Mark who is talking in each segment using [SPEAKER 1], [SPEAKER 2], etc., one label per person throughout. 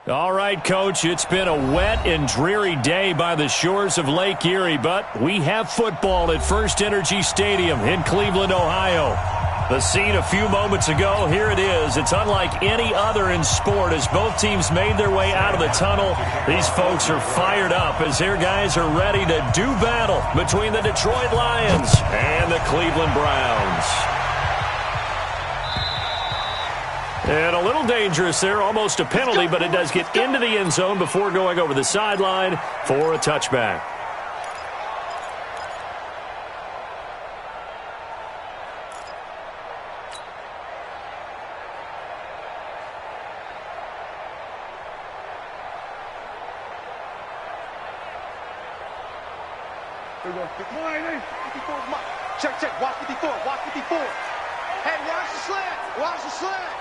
[SPEAKER 1] All right, Coach, it's been a wet and dreary day by the shores of Lake Erie, but we have football at First Energy Stadium in Cleveland, Ohio. The scene a few moments ago, here it is. It's unlike any other in sport as both teams made their way out of the tunnel. These folks are fired up as their guys are ready to do battle between the Detroit Lions and the Cleveland Browns. And a little dangerous there, almost a penalty, but it does get into the end zone before going over the sideline for a touchback.
[SPEAKER 2] Check. Watch 54. Hey, watch the slant.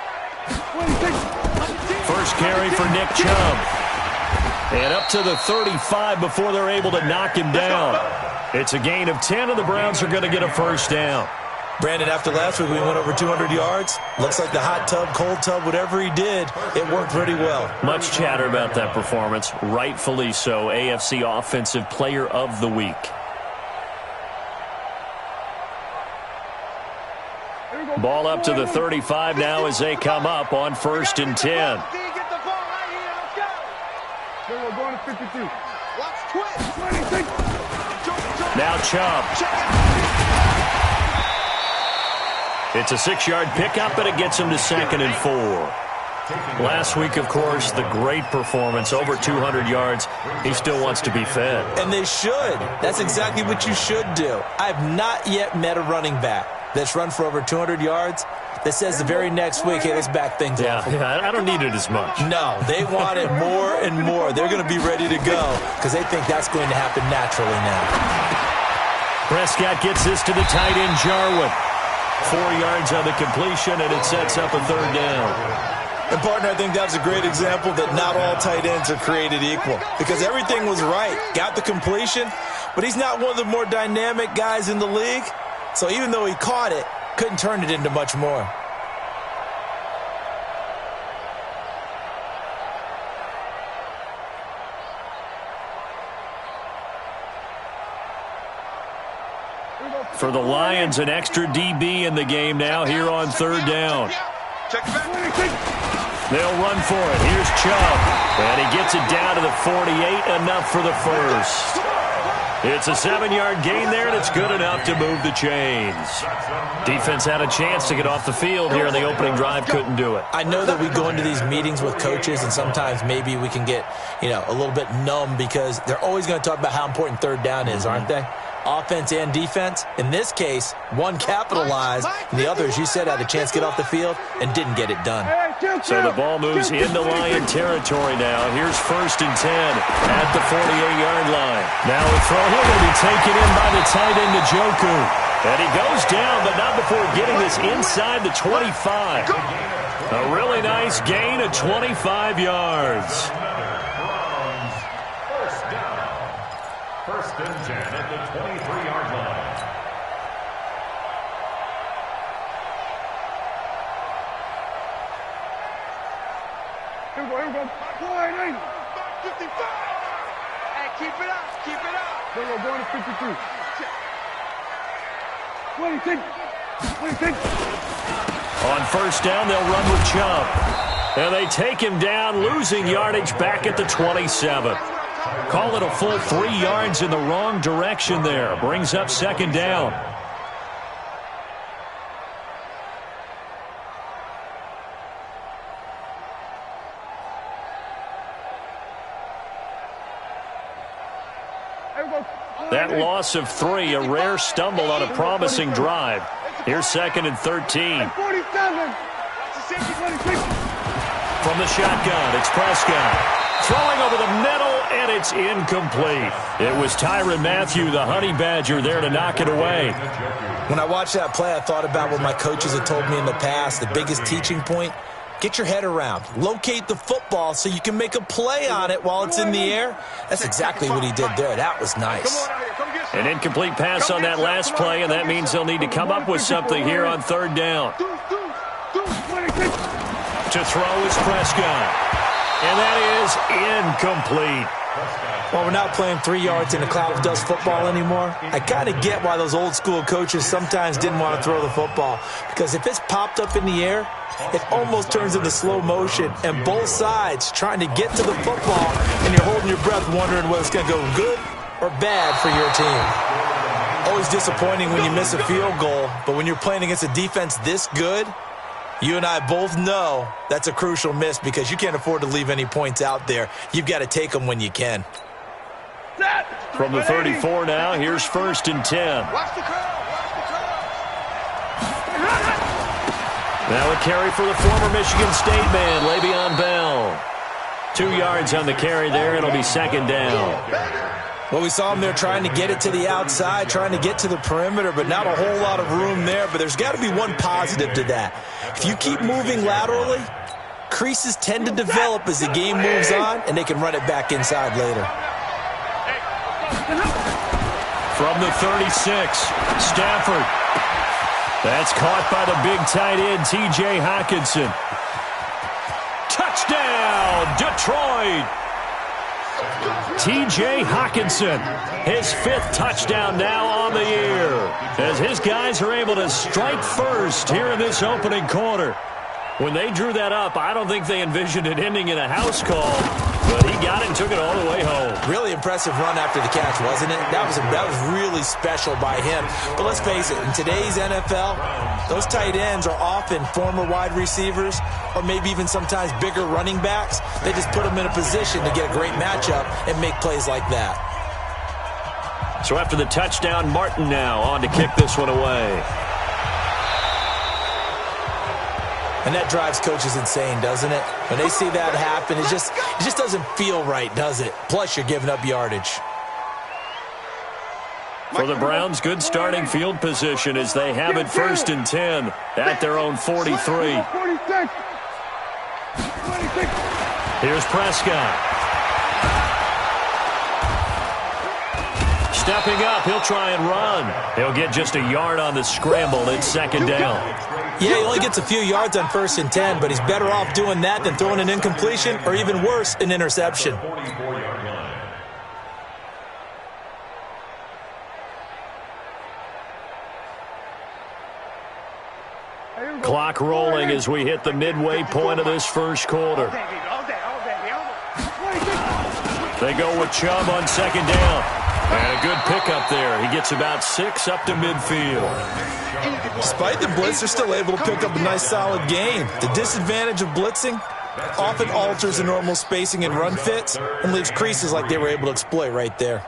[SPEAKER 1] First carry for Nick Chubb. And up to the 35 before they're able to knock him down. It's a gain of 10, and the Browns are going to get a first down.
[SPEAKER 3] Brandon, after last week we went over 200 yards. Looks like the hot tub, cold tub, whatever he did, it worked pretty well.
[SPEAKER 1] Much chatter about that performance. Rightfully so. AFC Offensive Player of the Week. Ball up to the 35 now as they come up on 1st and 10. Now Chubb. It's a 6-yard pickup, and it gets him to 2nd and 4. Last week, of course, the great performance, over 200 yards. He still wants to be fed.
[SPEAKER 3] And they should. That's exactly what you should do. I've not yet met a running back that's run for over 200 yards that says the very next week, hey, let's back things up.
[SPEAKER 1] Yeah, I don't need it as much.
[SPEAKER 3] No, they want it more and more. They're going to be ready to go because they think that's going to happen naturally now.
[SPEAKER 1] Prescott gets this to the tight end, Jarwin. 4 yards on the completion, and it sets up a 3rd down.
[SPEAKER 3] And, partner, I think that's a great example that not all tight ends are created equal because everything was right. Got the completion, but he's not one of the more dynamic guys in the league. So even though he caught it, couldn't turn it into much more.
[SPEAKER 1] For the Lions, an extra DB in the game now here on 3rd down. They'll run for it. Here's Chubb. And he gets it down to the 48, enough for the first. It's a 7-yard gain there, and it's good enough to move the chains. Defense had a chance to get off the field here in the opening drive, couldn't do it.
[SPEAKER 3] I know that we go into these meetings with coaches, and sometimes maybe we can get, a little bit numb because they're always going to talk about how important 3rd down is, aren't they? Offense and defense. In this case, one capitalized, and the other, as you said, had a chance to get off the field and didn't get it done.
[SPEAKER 1] So the ball moves into Lion territory now. Here's 1st and 10 at the 48-yard line. Now a throw here going to be taken in by the tight end, Njoku. And he goes down, but not before getting this inside the 25. A really nice gain of 25 yards.
[SPEAKER 4] First and 10 at the 23-yard line.
[SPEAKER 2] Here we go. 55. Hey, keep it up.
[SPEAKER 5] Here we go, going to 52. 26.
[SPEAKER 1] On 1st down, they'll run with Chubb. And they take him down, losing yardage back at the 27. Call it a full 3 yards in the wrong direction there. Brings up 2nd down. That loss of 3, a rare stumble on a promising drive. Here's 2nd and 13.
[SPEAKER 5] 47.
[SPEAKER 1] From the shotgun, it's Prescott. Throwing over the middle, and it's incomplete. It was Tyrann Mathieu, the Honey Badger, there to knock it away.
[SPEAKER 3] When I watched that play, I thought about what my coaches had told me in the past. The biggest teaching point, get your head around. Locate the football so you can make a play on it while it's in the air. That's exactly what he did there. That was nice.
[SPEAKER 1] An incomplete pass on that last play, and that means they'll need to come up with something here on 3rd down. To throw is Prescott. And that is incomplete.
[SPEAKER 3] Well, we're not playing 3 yards in a cloud of dust football anymore. I kind of get why those old school coaches sometimes didn't want to throw the football. Because if it's popped up in the air, it almost turns into slow motion. And both sides trying to get to the football, and you're holding your breath wondering whether it's going to go good or bad for your team. Always disappointing when you miss a field goal, but when you're playing against a defense this good, you and I both know that's a crucial miss because you can't afford to leave any points out there. You've got to take them when you can.
[SPEAKER 1] From the 34 now, here's 1st and 10.
[SPEAKER 2] Watch the curl. Watch the curl.
[SPEAKER 1] Now a carry for the former Michigan State man, Le'Veon Bell. 2 yards on the carry there. It'll be 2nd down.
[SPEAKER 3] Well, we saw him there trying to get it to the outside, trying to get to the perimeter, but not a whole lot of room there. But there's got to be one positive to that. If you keep moving laterally, creases tend to develop as the game moves on, and they can run it back inside later.
[SPEAKER 1] From the 36, Stafford. That's caught by the big tight end, T.J. Hockenson. Touchdown, Detroit! T.J. Hockenson, his 5th touchdown now on the year, as his guys are able to strike first here in this opening quarter. When they drew that up, I don't think they envisioned it ending in a house call, but he got it and took it all the way home.
[SPEAKER 3] Really impressive run after the catch, wasn't it? That was really special by him. But let's face it, in today's NFL, those tight ends are often former wide receivers or maybe even sometimes bigger running backs. They just put them in a position to get a great matchup and make plays like that.
[SPEAKER 1] So after the touchdown, Martin now on to kick this one away.
[SPEAKER 3] And that drives coaches insane, doesn't it? When they see that happen, it just doesn't feel right, does it? Plus, you're giving up yardage.
[SPEAKER 1] For the Browns, good starting field position as they have it 1st and 10 at their own 43. Here's Prescott. Stepping up, he'll try and run. He'll get just a yard on the scramble. It's 2nd down.
[SPEAKER 3] Yeah, he only gets a few yards on 1st and 10, but he's better off doing that than throwing an incompletion or even worse, an interception.
[SPEAKER 1] Clock rolling as we hit the midway point of this first quarter. They go with Chubb on 2nd down. And a good pickup there. He gets about 6 up to midfield.
[SPEAKER 3] Despite the blitz, they're still able to pick up a nice, solid gain. The disadvantage of blitzing often alters the normal spacing and run fits and leaves creases like they were able to exploit right there.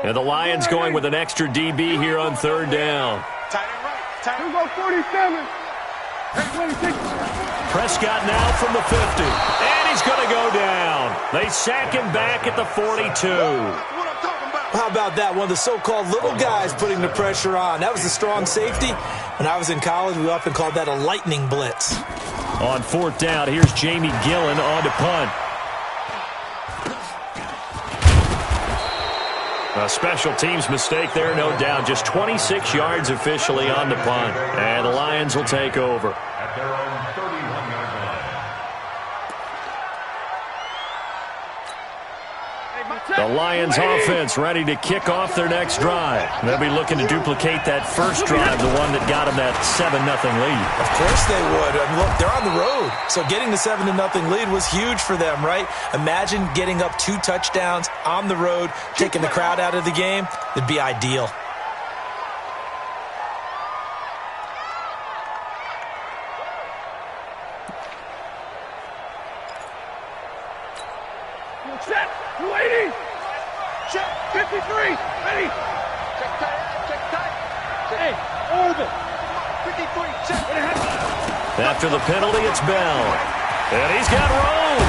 [SPEAKER 1] And the Lions going with an extra DB here on 3rd down.
[SPEAKER 5] Here we go, 47.
[SPEAKER 1] Prescott now from the 50. And he's going to go down. They sack him back at the 42.
[SPEAKER 3] How about that? One of the so-called little guys putting the pressure on. That was a strong safety. When I was in college, we often called that a lightning blitz.
[SPEAKER 1] On 4th down, here's Jamie Gillen on to punt. A special teams mistake there, no doubt. Just 26 yards officially on the punt. And the Lions will take over.
[SPEAKER 4] At their own 31-yard line.
[SPEAKER 1] The Lions offense ready to kick off their next drive. They'll be looking to duplicate that first drive, the one that got them that 7-0 lead.
[SPEAKER 3] Of course they would. I mean, look, they're on the road. So getting the 7-0 lead was huge for them, right? Imagine getting up 2 touchdowns on the road, taking the crowd out of the game. It'd be ideal.
[SPEAKER 5] Set. 280. Check. 53. Ready.
[SPEAKER 2] Check tight. Check tight.
[SPEAKER 5] Hey, over.
[SPEAKER 2] 53. Check.
[SPEAKER 1] After the penalty, it's Bell. And he's got room.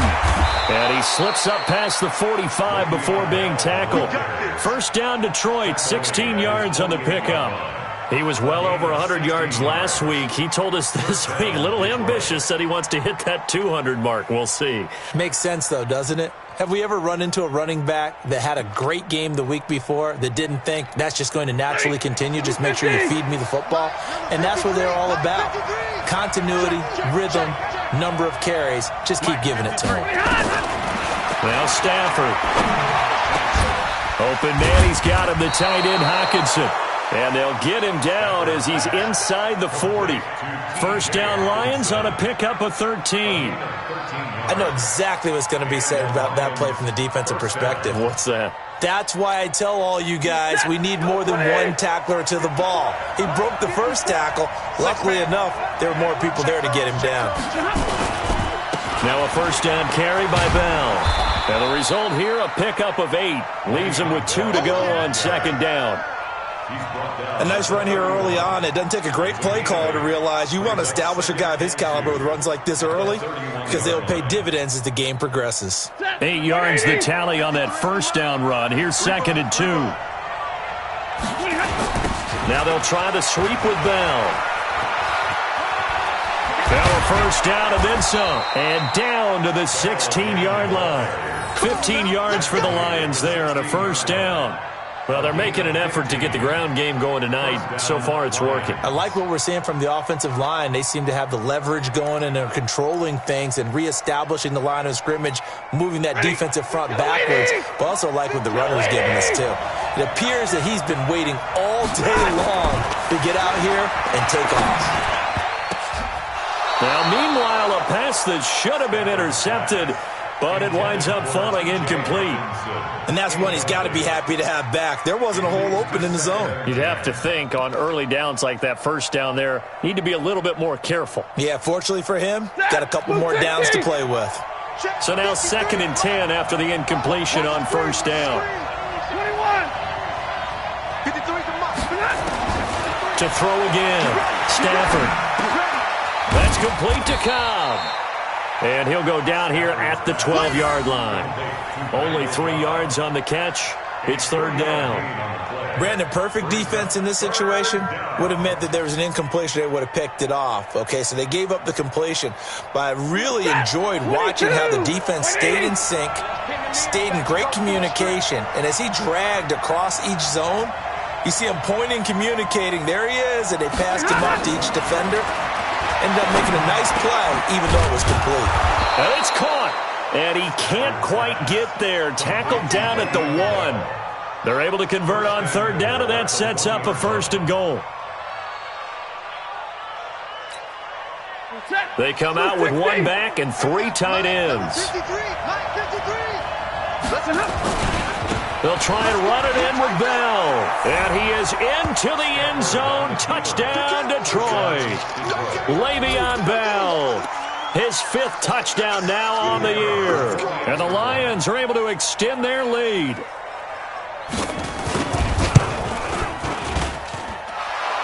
[SPEAKER 1] And he slips up past the 45 before being tackled. 1st down, Detroit. 16 yards on the pickup. He was well over 100 yards last week. He told us this week, a little ambitious, said he wants to hit that 200 mark. We'll see.
[SPEAKER 3] Makes sense, though, doesn't it? Have we ever run into a running back that had a great game the week before that didn't think that's just going to naturally continue? Just make sure you feed me the football. And that's what they're all about. Continuity, rhythm, number of carries. Just keep giving it to him.
[SPEAKER 1] Now Stafford. Open man, he's got him, the tight end Hockenson. And they'll get him down as he's inside the 40. First down Lions on a pickup of 13.
[SPEAKER 3] I know exactly what's going to be said about that play from the defensive perspective.
[SPEAKER 1] What's that?
[SPEAKER 3] That's why I tell all you guys we need more than one tackler to the ball. He broke the first tackle. Luckily enough, there were more people there to get him down.
[SPEAKER 1] Now a first down carry by Bell. And the result here, a pickup of 8. Leaves him with 2 to go on second down.
[SPEAKER 3] A nice run here early on. It doesn't take a great play caller to realize you want to establish a guy of his caliber with runs like this early because they'll pay dividends as the game progresses.
[SPEAKER 1] 8 yards the tally on that first down run. Here's second and 2. Now they'll try the sweep with Bell. Bell a first down and then some. And down to the 16-yard line. 15 yards for the Lions there on a first down. Well, they're making an effort to get the ground game going tonight. So far, it's working. I
[SPEAKER 3] like what we're seeing from the offensive line. They seem to have the leverage going, and they're controlling things and reestablishing the line of scrimmage, moving that defensive front backwards. But also like what the runner's giving us, too. It appears that he's been waiting all day long to get out here and take off.
[SPEAKER 1] Now, meanwhile, a pass that should have been intercepted, but it winds up falling incomplete.
[SPEAKER 3] And that's one he's got to be happy to have back. There wasn't a hole open in the zone.
[SPEAKER 1] You'd have to think on early downs like that first down there, need to be a little bit more careful.
[SPEAKER 3] Yeah, fortunately for him, got a couple more downs to play with.
[SPEAKER 1] So now second and 10 after the incompletion on first down.
[SPEAKER 2] 21.
[SPEAKER 1] To throw again. Stafford. That's complete to Cobb. And he'll go down here at the 12-yard line. Only 3 yards on the catch. It's third down.
[SPEAKER 3] Brandon, perfect defense in this situation would have meant that there was an incompletion. They would have picked it off. Okay, so they gave up the completion. But I really enjoyed watching how the defense stayed in sync, stayed in great communication. And as he dragged across each zone, you see him pointing, communicating. There he is, and they passed him off to each defender. Ended up making a nice play, even though it was complete.
[SPEAKER 1] And it's caught, and he can't quite get there. Tackled down at the 1. They're able to convert on third down, and that sets up a first and goal. They come out with 1 back and 3 tight ends. They'll try and run it in with Bell. And he is into the end zone. Touchdown, Detroit. Le'Veon Bell. His 5th touchdown now on the year. And the Lions are able to extend their lead.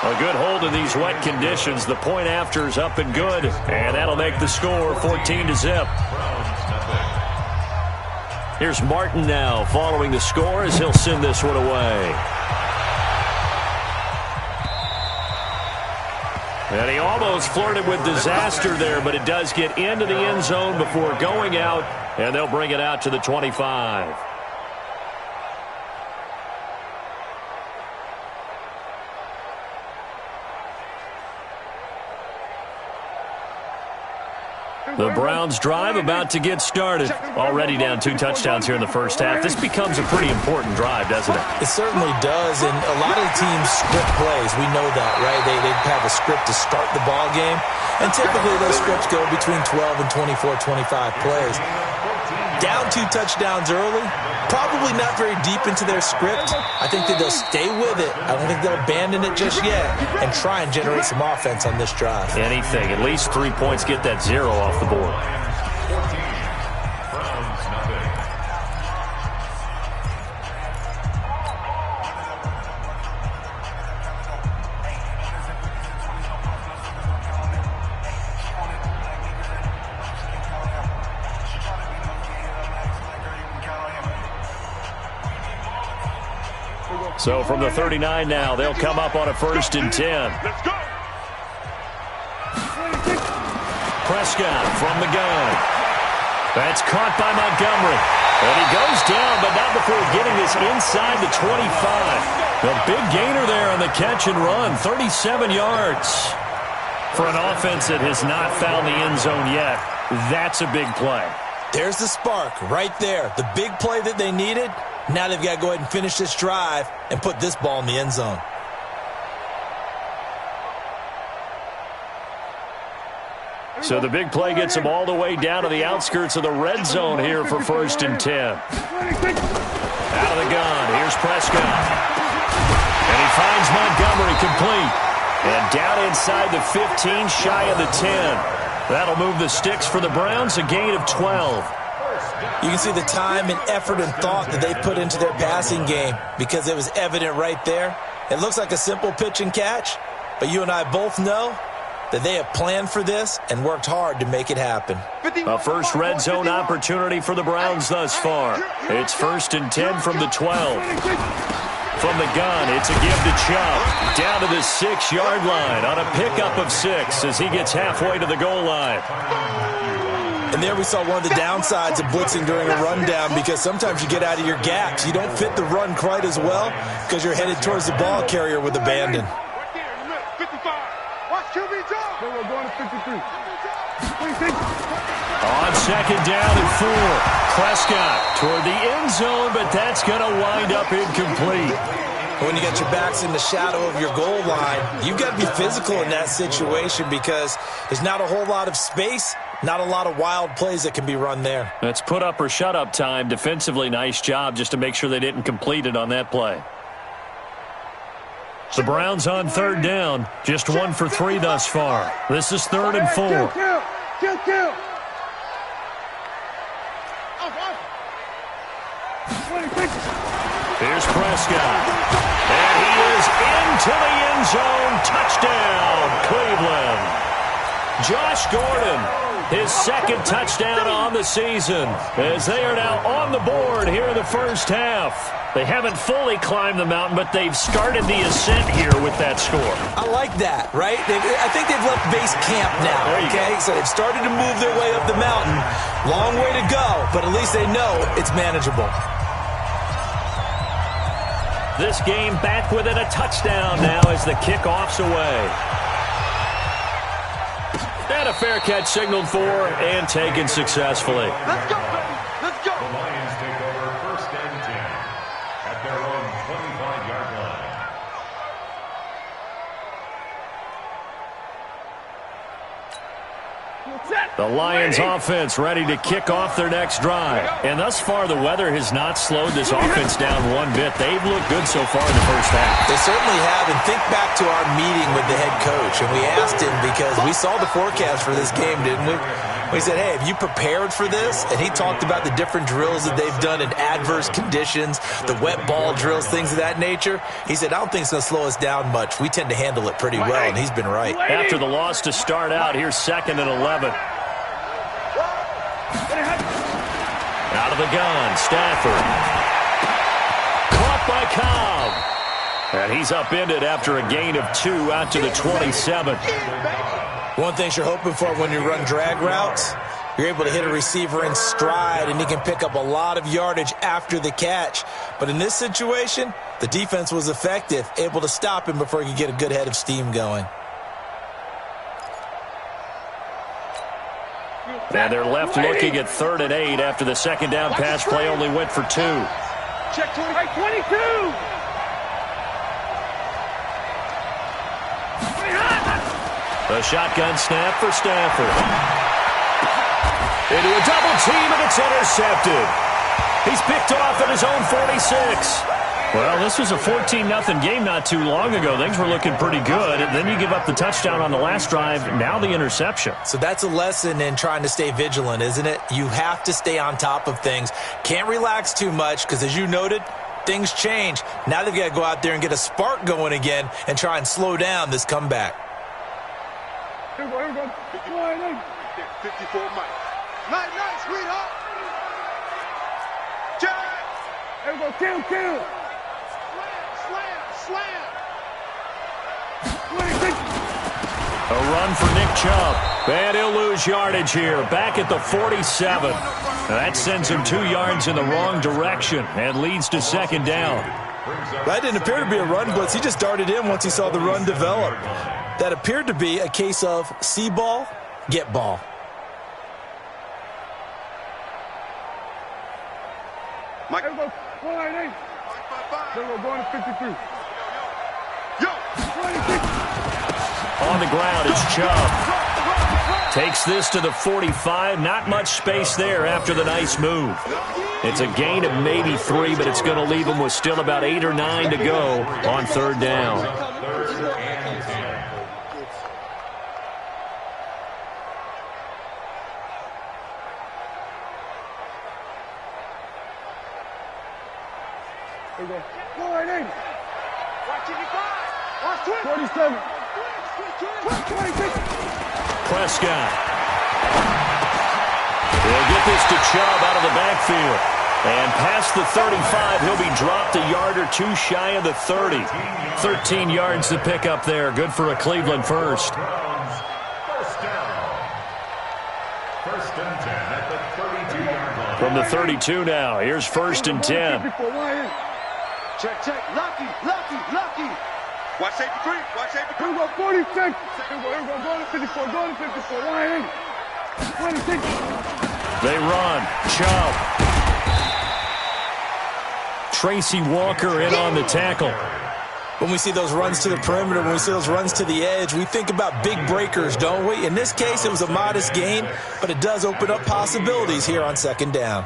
[SPEAKER 1] A good hold in these wet conditions. The point after is up and good. And that'll make the score 14-0. Here's Martin now following the score as he'll send this one away. And he almost flirted with disaster there, but it does get into the end zone before going out, and they'll bring it out to the 25. The Browns drive about to get started. Already down 2 touchdowns here in the first half. This becomes a pretty important drive, doesn't it?
[SPEAKER 3] It certainly does, and a lot of the teams script plays. We know that, right? They have a script to start the ball game, and typically those scripts go between 12 and 24, 25 plays. Down 2 touchdowns early, probably not very deep into their script. I think that they'll stay with it. I don't think they'll abandon it just yet and try and generate some offense on this drive.
[SPEAKER 1] Anything. At least 3 points, get that 0 off the board. So from the 39 now, they'll come up on a 1st and 10.
[SPEAKER 5] Let's go.
[SPEAKER 1] Prescott from the gun. That's caught by Montgomery. And he goes down, but not before getting this inside the 25. The big gainer there on the catch and run, 37 yards. For an offense that has not found the end zone yet, that's a big play.
[SPEAKER 3] There's the spark right there. The big play that they needed. Now they've got to go ahead and finish this drive and put this ball in the end zone.
[SPEAKER 1] So the big play gets them all the way down to the outskirts of the red zone here for 1st and 10. Out of the gun, here's Prescott. And he finds Montgomery complete. And down inside the 15, shy of the 10. That'll move the sticks for the Browns, a gain of 12.
[SPEAKER 3] You can see the time and effort and thought that they put into their passing game because it was evident right there. It looks like a simple pitch and catch, but you and I both know that they have planned for this and worked hard to make it happen.
[SPEAKER 1] A first red zone opportunity for the Browns thus far. It's 1st and 10 from the 12. From the gun, it's a give to Chubb. Down to the 6-yard line on a pickup of 6 as he gets halfway to the goal line.
[SPEAKER 3] And there we saw one of the downsides of blitzing during a rundown because sometimes you get out of your gaps. You don't fit the run quite as well because you're headed towards the ball carrier with abandon.
[SPEAKER 5] Right there in the middle, 55.
[SPEAKER 2] Watch QB drop.
[SPEAKER 5] We're going to 53. 26.
[SPEAKER 1] On 2nd down and 4. Prescott toward the end zone, but that's going to wind up incomplete.
[SPEAKER 3] When you got your backs in the shadow of your goal line, you've got to be physical in that situation because there's not a whole lot of space, not a lot of wild plays that can be run there.
[SPEAKER 1] That's put up or shut up time. Defensively, nice job just to make sure they didn't complete it on that play. The Browns on 3rd down, just 1 for 3 thus far. This is 3rd and 4.
[SPEAKER 5] Kill.
[SPEAKER 1] Here's Prescott. And he is into the end zone. Touchdown, Cleveland. Josh Gordon, his 2nd touchdown on the season, as they are now on the board here in the first half. They haven't fully climbed the mountain, but they've started the ascent here with that score.
[SPEAKER 3] I like that, right? I think they've left base camp now, okay? So they've started to move their way up the mountain. Long way to go, but at least they know it's manageable.
[SPEAKER 1] This game back within a touchdown now as the kickoff's away. And a fair catch signaled for and taken successfully.
[SPEAKER 2] Let's go, baby. Let's go.
[SPEAKER 4] The Lions take over 1st and 10 at their own 25-yard line.
[SPEAKER 1] The Lions offense ready to kick off their next drive. And thus far, the weather has not slowed this offense down one bit. They've looked good so far in the first half.
[SPEAKER 3] They certainly have, and think back to our meeting with the head coach, and we asked him because we saw the forecast for this game, didn't we? We said, hey, have you prepared for this? And he talked about the different drills that they've done in adverse conditions, the wet ball drills, things of that nature. He said, I don't think it's going to slow us down much. We tend to handle it pretty well, and he's been right.
[SPEAKER 1] After the loss to start out, here's 2nd and 11. Out of the gun, Stafford. Caught by Cobb. And he's upended after a gain of 2 out to the 27.
[SPEAKER 3] One thing you're hoping for when you run drag routes, you're able to hit a receiver in stride, and he can pick up a lot of yardage after the catch. But in this situation, the defense was effective, able to stop him before he could get a good head of steam going.
[SPEAKER 1] And they're left looking at 3rd and 8 after the 2nd down pass play only went for 2.
[SPEAKER 5] Check 22.
[SPEAKER 1] The shotgun snap for Stafford. Into a double team, and it's intercepted. He's picked off at his own 46. Well, this was a 14-0 game not too long ago. Things were looking pretty good. And then you give up the touchdown on the last drive. Now the interception.
[SPEAKER 3] So that's a lesson in trying to stay vigilant, isn't it? You have to stay on top of things. Can't relax too much because, as you noted, things change. Now they've got to go out there and get a spark going again and try and slow down this comeback.
[SPEAKER 5] Here we go.
[SPEAKER 2] 54 Mike. Night, sweetheart. Jack.
[SPEAKER 5] Here we go. Kill.
[SPEAKER 2] Slam. slam.
[SPEAKER 5] 26.
[SPEAKER 1] A run for Nick Chubb. And he'll lose yardage here. Back at the 47. That sends him 2 yards in the wrong direction and leads to second down.
[SPEAKER 3] That didn't appear to be a run blitz. He just darted in once he saw the run develop. That appeared to be a case of see ball, get ball.
[SPEAKER 2] Mike.
[SPEAKER 5] There we go. 198. There we go. Going to 53.
[SPEAKER 2] Yo.
[SPEAKER 5] 26.
[SPEAKER 1] On the ground is Chubb. Takes this to the 45. Not much space there after the nice move. It's a gain of maybe 3, but it's going to leave him with still about 8 or 9 to go on third down.
[SPEAKER 5] There we go. 198.
[SPEAKER 2] Watch 25. Watch
[SPEAKER 5] 47. 26.
[SPEAKER 1] Prescott. They'll get this to Chubb out of the backfield. And past the 35, he'll be dropped a yard or 2 shy of the 30. 13 yards to pick up there. Good for a Cleveland first.
[SPEAKER 4] First down. First and 10 at the 32-yard line.
[SPEAKER 1] From the 32 now, here's first and 10.
[SPEAKER 5] 54. Lion.
[SPEAKER 2] Check, check. Lucky. Watch safety 3. Watch safety 3.
[SPEAKER 5] Here we go. 46. Here we go. Going to 54. Going to 54. Lion. 26.
[SPEAKER 1] They run. Chubb. Tracy Walker in on the tackle.
[SPEAKER 3] When we see those runs to the perimeter, when we see those runs to the edge, we think about big breakers, don't we? In this case, it was a modest gain, but it does open up possibilities here on second down.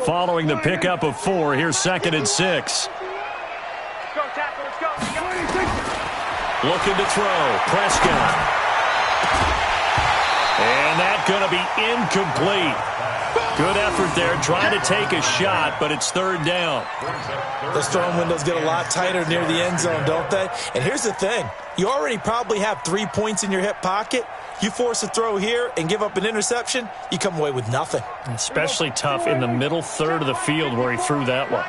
[SPEAKER 1] Following the pickup of 4, here's second and 6.
[SPEAKER 5] Let's go, tackle. Let's go. 26.
[SPEAKER 1] Looking to throw. Prescott. And that's going to be incomplete. Good effort there, trying to take a shot, but it's third down.
[SPEAKER 3] Those throwing windows get a lot tighter near the end zone, don't they? And here's the thing. You already probably have 3 points in your hip pocket. You force a throw here and give up an interception, you come away with nothing.
[SPEAKER 1] Especially tough in the middle third of the field where he threw that one.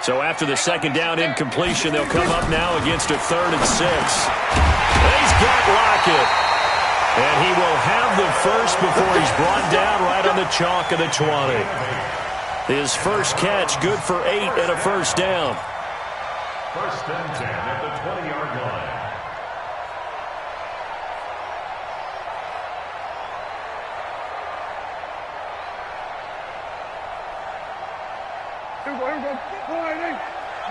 [SPEAKER 1] So after the second down incompletion, they'll come up now against a 3rd and 6. He's got Lockett. And he will have the first before he's brought down right on the chalk of the 20. His first catch, good for 8 and a first down.
[SPEAKER 4] First and 10 at the 20-yard line.
[SPEAKER 5] Here we go. 198.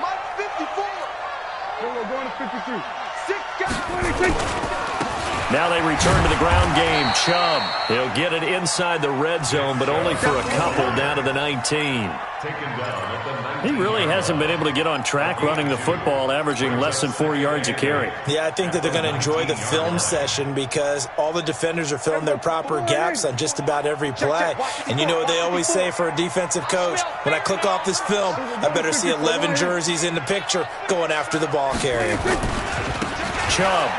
[SPEAKER 2] Mike 54.
[SPEAKER 5] Here we go. Going to 53.
[SPEAKER 2] 6 guys.
[SPEAKER 5] 26.
[SPEAKER 1] Now they return to the ground game. Chubb, he'll get it inside the red zone, but only for a couple down to the 19. He really hasn't been able to get on track running the football, averaging less than 4 yards a carry.
[SPEAKER 3] Yeah, I think that they're going to enjoy the film session because all the defenders are filling their proper gaps on just about every play. And you know what they always say for a defensive coach? When I click off this film, I better see 11 jerseys in the picture going after the ball carrier.
[SPEAKER 1] Chubb.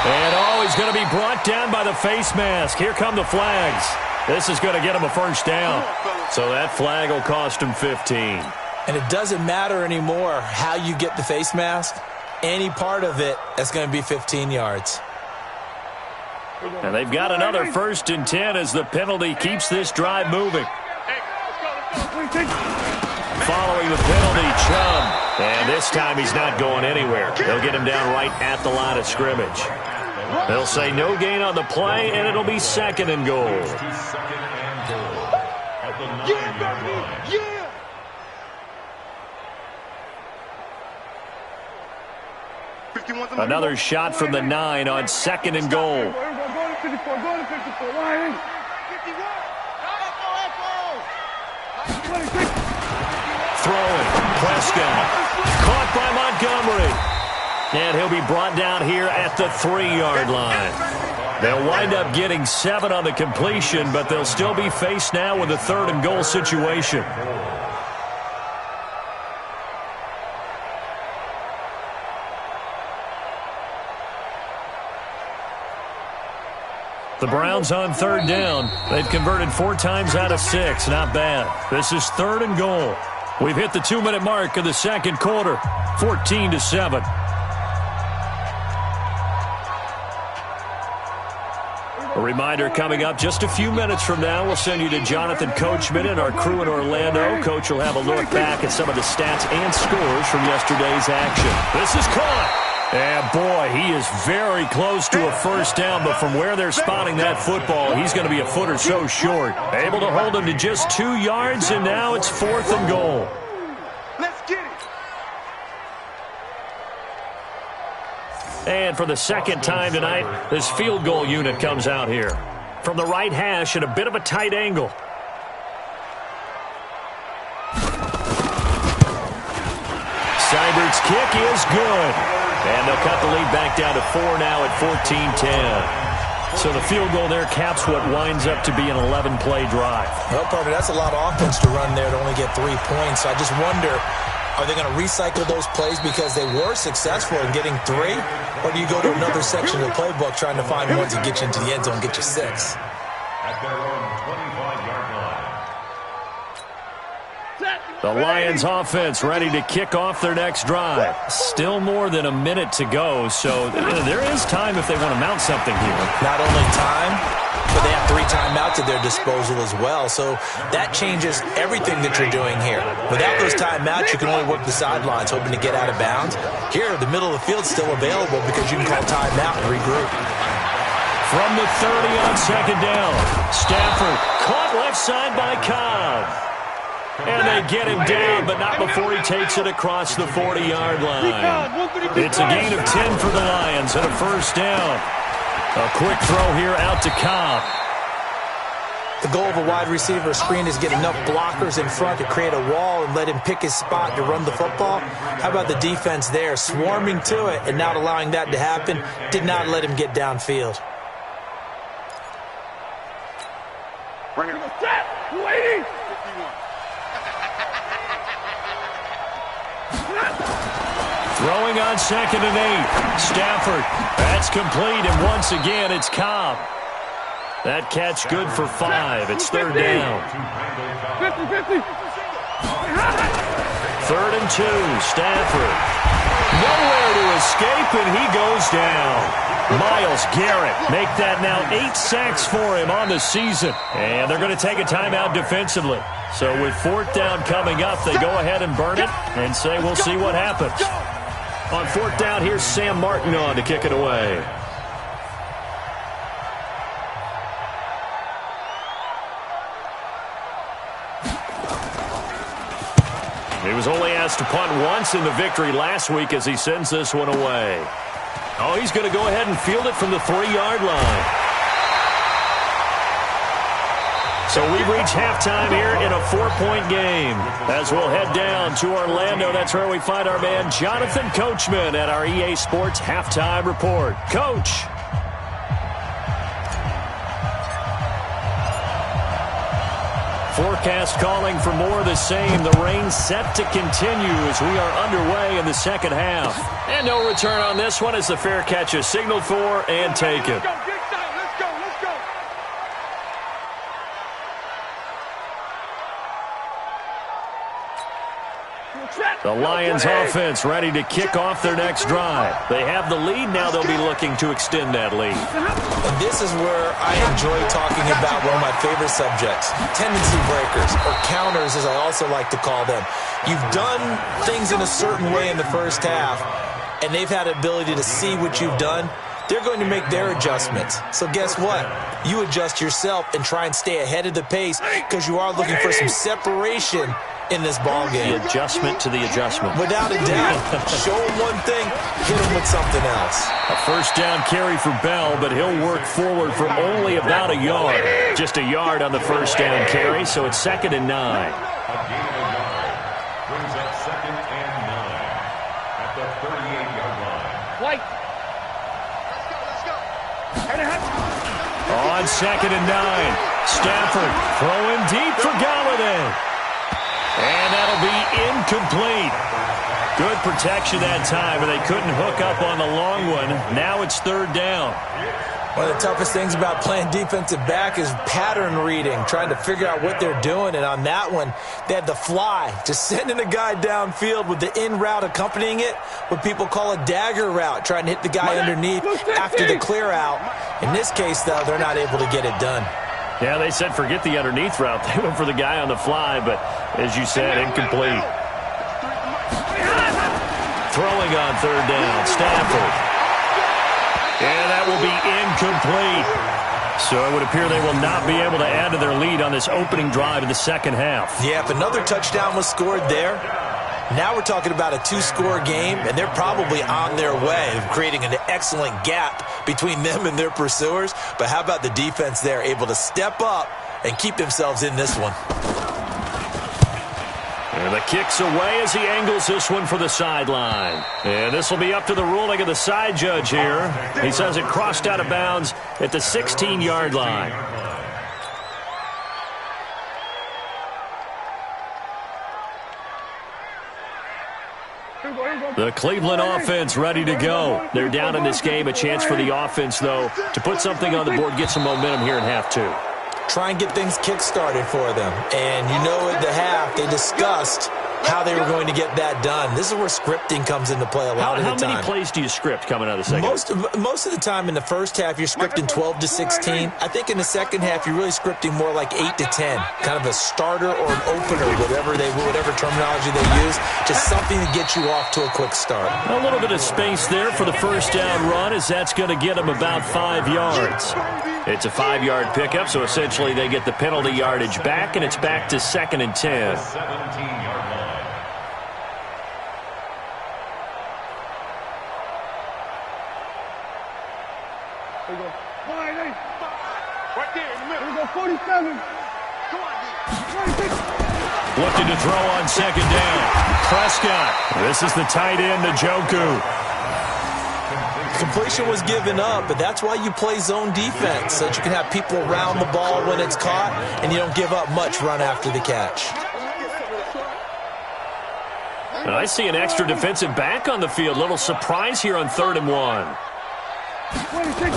[SPEAKER 1] And he's going to be brought down by the face mask. Here come the flags. This is going to get him a first down. So that flag will cost him 15.
[SPEAKER 3] And it doesn't matter anymore how you get the face mask. Any part of it, that's going to be 15 yards.
[SPEAKER 1] And they've got another first and 10 as the penalty keeps this drive moving. Following the penalty, Chubb. And this time he's not going anywhere. They'll get him down right at the line of scrimmage. They'll say no gain on the play, and it'll be second and goal. Another shot from the 9 on second and goal. Throwing, Prescott, caught by Montgomery. And he'll be brought down here at the 3-yard line. They'll wind up getting 7 on the completion, but they'll still be faced now with a 3rd and goal situation. The Browns on 3rd down. They've converted 4 times out of 6. Not bad. This is 3rd and goal. We've hit the 2-minute mark of the second quarter. 14-7. A reminder coming up just a few minutes from now. We'll send you to Jonathan Coachman and our crew in Orlando. Coach will have a look back at some of the stats and scores from yesterday's action. This is caught. And, boy, he is very close to a first down, but from where they're spotting that football, he's going to be a foot or so short. Able to hold him to just 2 yards, and now it's 4th and goal.
[SPEAKER 2] Let's get it.
[SPEAKER 1] And for the second time tonight, this field goal unit comes out here. From the right hash at a bit of a tight angle. Seibert's kick is good. And they'll cut the lead back down to 4 now at 14-10. So the field goal there caps what winds up to be an 11-play drive.
[SPEAKER 3] Well, Parker, that's a lot of offense to run there to only get 3 points. I just wonder, are they going to recycle those plays because they were successful in getting 3? Or do you go to another section of the playbook trying to find ones that get you into the end zone and get you 6?
[SPEAKER 4] At their own 25-yard line.
[SPEAKER 1] The Lions offense ready to kick off their next drive. Still more than a minute to go, so there is time if they want to mount something here.
[SPEAKER 3] Not only time, but they have 3 timeouts at their disposal as well, so that changes everything that you're doing here. Without those timeouts, you can only work the sidelines, hoping to get out of bounds. Here, the middle of the field's still available because you can call timeout and regroup.
[SPEAKER 1] From the 30 on 2nd down, Stafford caught left side by Cobb. And they get him down, but not before he takes it across the 40-yard line. It's a gain of 10 for the Lions and a first down. A quick throw here out to Cobb.
[SPEAKER 3] The goal of a wide receiver screen is get enough blockers in front to create a wall and let him pick his spot to run the football. How about the defense there, swarming to it and not allowing that to happen? Did not let him get downfield.
[SPEAKER 2] Bring it.
[SPEAKER 5] Waiting.
[SPEAKER 1] Throwing on 2nd and 8. Stafford. That's complete, and once again, it's Cobb. That catch good for 5. It's 3rd down.
[SPEAKER 5] 50-50.
[SPEAKER 1] 3rd and 2. Stafford. Nowhere to escape, and he goes down. Myles Garrett make that now 8 sacks for him on the season. And they're going to take a timeout defensively. So with 4th down coming up, they go ahead and burn it and say we'll see what happens. On 4th down, here's Sam Martin on to kick it away. He was only asked to punt once in the victory last week as he sends this one away. Oh, he's going to go ahead and field it from the 3-yard line. So we've reached halftime here in a 4-point game. As we'll head down to Orlando, that's where we find our man Jonathan Coachman at our EA Sports Halftime Report. Coach. Forecast calling for more of the same. The rain set to continue as we are underway in the second half. And no return on this one as the fair catch is signaled for and taken.
[SPEAKER 5] Let's go. Get excited. Let's go. Let's go.
[SPEAKER 1] The Lions offense ready to kick off their next drive. They have the lead now. They'll be looking to extend that lead.
[SPEAKER 3] And this is where I enjoy talking about one of my favorite subjects, tendency breakers, or counters as I also like to call them. You've done things in a certain way in the first half, and they've had the ability to see what you've done. They're going to make their adjustments. So guess what? You adjust yourself and try and stay ahead of the pace because you are looking for some separation in this ball game.
[SPEAKER 1] The adjustment to the adjustment.
[SPEAKER 3] Without a doubt. Show him one thing, hit him with something else.
[SPEAKER 1] A first down carry for Bell, but he'll work forward for only about a yard. Just a yard on the first down carry, so it's 2nd and 9.
[SPEAKER 4] A gain of a yard brings up 2nd and 9 at the 38-yard line.
[SPEAKER 5] White.
[SPEAKER 1] On 2nd and 9, Stafford throwing deep for Galladay. And that'll be incomplete. Good protection that time, but they couldn't hook up on the long one. Now it's third down.
[SPEAKER 3] One of the toughest things about playing defensive back is pattern reading, trying to figure out what they're doing. And on that one, they had the fly, just sending a guy downfield with the in route accompanying it, what people call a dagger route, trying to hit the guy underneath after the clear out. In this case, though, they're not able to get it done.
[SPEAKER 1] Yeah, they said forget the underneath route. They went for the guy on the fly, but as you said, incomplete. Throwing on third down, Stafford. And that will be incomplete. So it would appear they will not be able to add to their lead on this opening drive of the second half.
[SPEAKER 3] Yeah, if another touchdown was scored there, now we're talking about a two-score game, and they're probably on their way of creating an excellent gap between them and their pursuers. But how about the defense there, able to step up and keep themselves in this one?
[SPEAKER 1] And the kick's away as he angles this one for the sideline. And this will be up to the ruling of the side judge here. He says it crossed out of bounds at the 16-yard line. The Cleveland offense ready to go. They're down in this game. A chance for the offense, though, to put something on the board, get some momentum here in half two.
[SPEAKER 3] Try and get things kick-started for them. And you know at the half, they discussed how they were going to get that done. This is where scripting comes into play a lot of the time.
[SPEAKER 1] How many plays do you script coming out of the second half?
[SPEAKER 3] Most of the time in the first half, you're scripting 12 to 16. I think in the second half, you're really scripting more like 8 to 10. Kind of a starter or an opener, whatever terminology they use. Just something to get you off to a quick start.
[SPEAKER 1] A little bit of space there for the first down run, as that's going to get them about 5 yards. It's a 5-yard pickup, so essentially they get the penalty yardage back, and it's back to 2nd and 10.
[SPEAKER 4] 17-yard line.
[SPEAKER 5] There you go. Right there in the middle. There you go, 47. Come on, D. 26.
[SPEAKER 1] Looking to throw on second down. Prescott. This is the tight end, Njoku.
[SPEAKER 3] Completion was given up, but that's why you play zone defense, so that you can have people around the ball when it's caught, and you don't give up much run after the catch.
[SPEAKER 1] And I see an extra defensive back on the field. Little surprise here on 3rd and 1.
[SPEAKER 5] 26.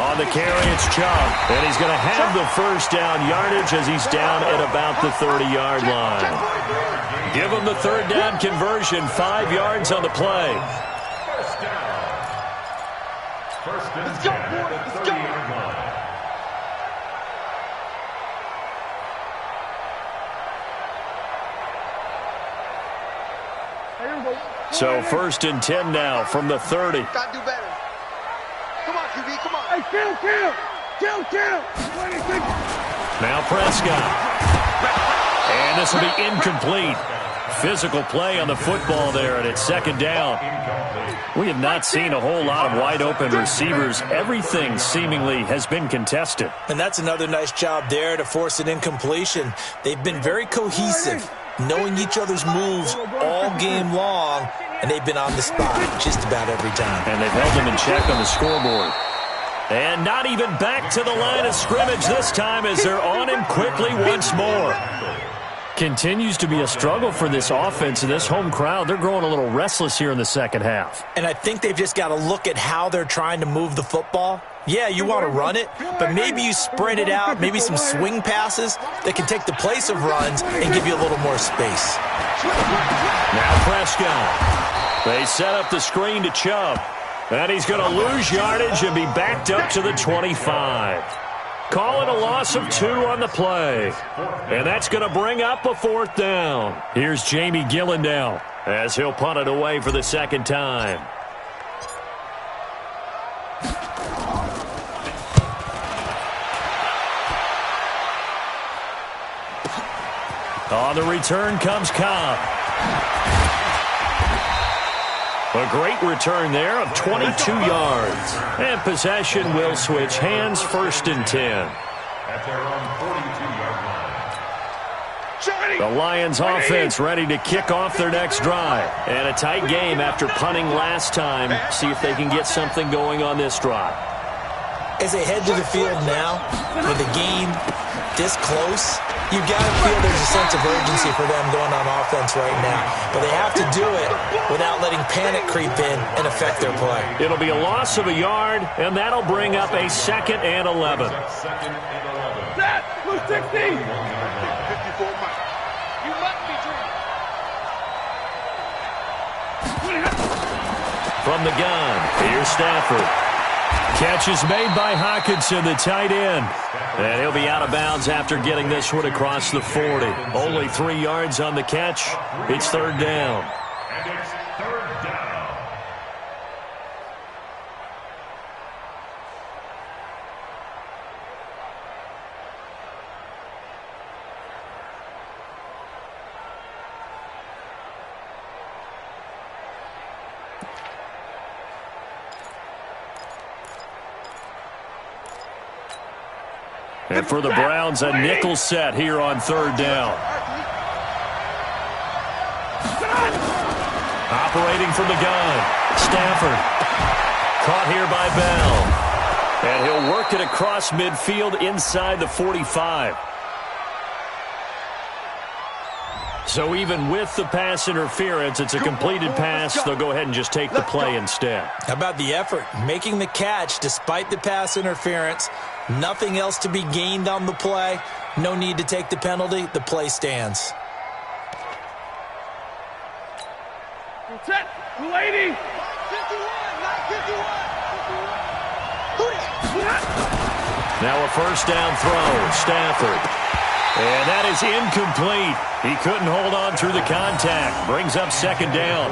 [SPEAKER 1] On the carry, it's Chubb. And he's going to have the first down yardage as he's down at about the 30-yard line. Give him the third down conversion, 5 yards on the play.
[SPEAKER 4] First and 10 at the 30-yard line.
[SPEAKER 1] So 1st and 10 now from the 30.
[SPEAKER 2] Gotta do better. Come on, QB, come on.
[SPEAKER 5] Hey, kill. 26.
[SPEAKER 1] Now Prescott. And this will be incomplete. Physical play on the football there, and it's 2nd down. We have not seen a whole lot of wide-open receivers. Everything seemingly has been contested.
[SPEAKER 3] And that's another nice job there to force an incompletion. They've been very cohesive, knowing each other's moves all game long, and they've been on the spot just about every time.
[SPEAKER 1] And they've held them in check on the scoreboard. And not even back to the line of scrimmage this time as they're on him quickly once more. Continues to be a struggle for this offense and this home crowd. They're growing a little restless here in the second half.
[SPEAKER 3] And I think they've just got to look at how they're trying to move the football. Yeah, you want to run it, but maybe you spread it out, maybe some swing passes that can take the place of runs and give you a little more space.
[SPEAKER 1] Now Prescott. They set up the screen to Chubb. And he's going to lose yardage and be backed up to the 25. Call it a loss of 2 on the play. And that's going to bring up a 4th down. Here's Jamie Gillen now as he'll punt it away for the 2nd time. On the return comes Cobb. A great return there of 22 yards. And possession will switch hands, 1st and 10.
[SPEAKER 4] At their own 42-yard line.
[SPEAKER 1] The Lions offense ready to kick off their next drive. And a tight game after punting last time. See if they can get something going on this drive.
[SPEAKER 3] As they head to the field now, with the game this close, you got to feel there's a sense of urgency for them going on offense right now. But they have to do it without letting panic creep in and affect their play.
[SPEAKER 1] It'll be a loss of a yard, and that'll bring up a 2nd and 11.
[SPEAKER 5] Set! Blue 60!
[SPEAKER 2] 54 miles.
[SPEAKER 5] You must be dreaming.
[SPEAKER 1] From the gun, here's Stafford. Catch is made by Hockenson, the tight end. And he'll be out of bounds after getting this one across the 40. Only 3 yards on the catch. It's 3rd down.
[SPEAKER 4] And it's 3rd down.
[SPEAKER 1] And for the Browns, a nickel set here on 3rd down. Operating from the gun, Stafford. Caught here by Bell. And he'll work it across midfield inside the 45. So even with the pass interference, it's a completed pass. They'll go ahead and just take the play instead.
[SPEAKER 3] How about the effort? Making the catch despite the pass interference. Nothing else to be gained on the play. No need to take the penalty. The play stands.
[SPEAKER 5] Set! 280! 51!
[SPEAKER 1] Now a 1st down throw, Stafford. And that is incomplete. He couldn't hold on through the contact. Brings up 2nd down.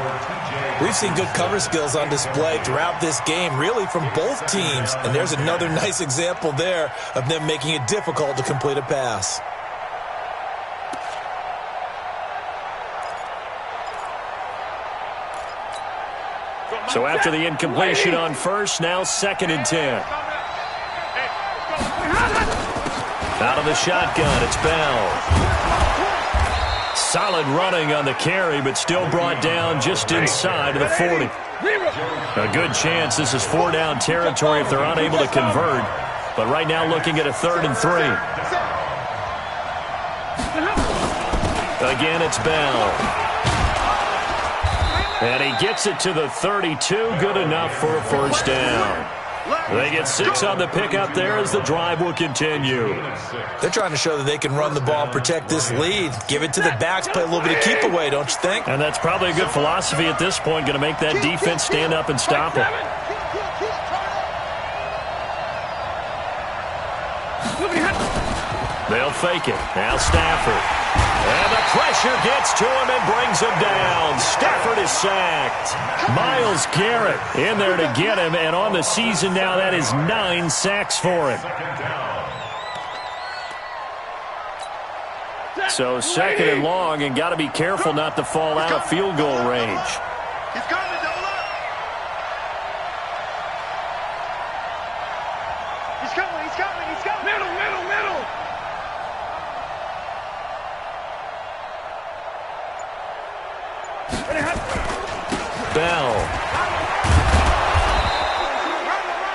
[SPEAKER 3] We've seen good cover skills on display throughout this game, really from both teams. And there's another nice example there of them making it difficult to complete a pass.
[SPEAKER 1] So after the incompletion on 1st, now 2nd and 10. Out of the shotgun, it's Bell. Solid running on the carry, but still brought down just inside of the 40. A good chance this is 4 down territory if they're unable to convert. But right now looking at a 3rd and 3. Again, it's Bell. And he gets it to the 32. Good enough for a 1st down. They get 6 on the pickup there as the drive will continue.
[SPEAKER 3] They're trying to show that they can run the ball and protect this lead. Give it to the backs, play a little bit of keep away, don't you think?
[SPEAKER 1] And that's probably a good philosophy at this point, going to make that defense stand up and stop it. They'll fake it. Now Stafford. And the pressure gets to him and brings him down. Stafford is sacked. Myles Garrett in there to get him, and on the season now, that is 9 sacks for him. So 2nd and long, and got to be careful not to fall out of field goal range.
[SPEAKER 2] He's coming, double up. He's coming, he's coming, he's coming.
[SPEAKER 5] Middle!
[SPEAKER 1] Bell.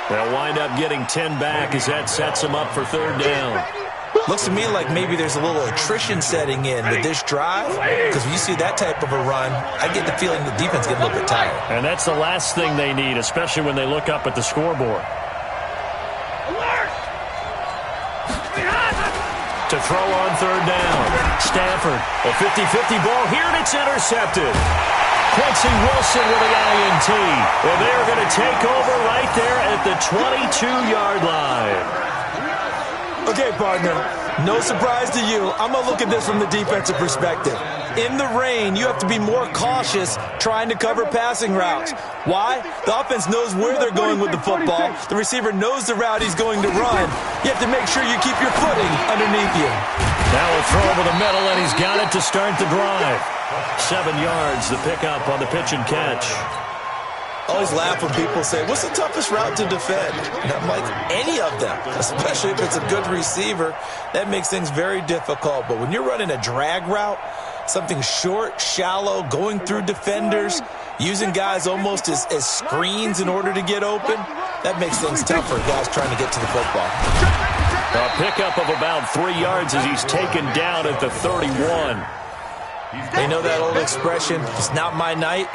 [SPEAKER 1] They'll wind up getting 10 back as that sets them up for 3rd down.
[SPEAKER 3] Looks to me like maybe there's a little attrition setting in with this drive, because when you see that type of a run, I get the feeling the defense gets a little bit tired.
[SPEAKER 1] And that's the last thing they need, especially when they look up at the scoreboard. To throw on 3rd down. Stafford, a 50-50 ball here, and it's intercepted. Quincy Wilson with the INT. And they're going to take over right there at the 22-yard line.
[SPEAKER 3] Okay, partner, no surprise to you. I'm going to look at this from the defensive perspective. In the rain, you have to be more cautious trying to cover passing routes. Why? The offense knows where they're going with the football. The receiver knows the route he's going to run. You have to make sure you keep your footing underneath you.
[SPEAKER 1] Now a throw over the middle, and he's got it to start the drive. 7 yards, the pickup on the pitch and catch.
[SPEAKER 3] I always laugh when people say, what's the toughest route to defend? And I'm like, any of them, especially if it's a good receiver. That makes things very difficult. But when you're running a drag route, something short, shallow, going through defenders, using guys almost as screens in order to get open, that makes things tough for guys trying to get to the football.
[SPEAKER 1] A pickup of about 3 yards as he's taken down at the 31.
[SPEAKER 3] They know that old expression, it's not my night.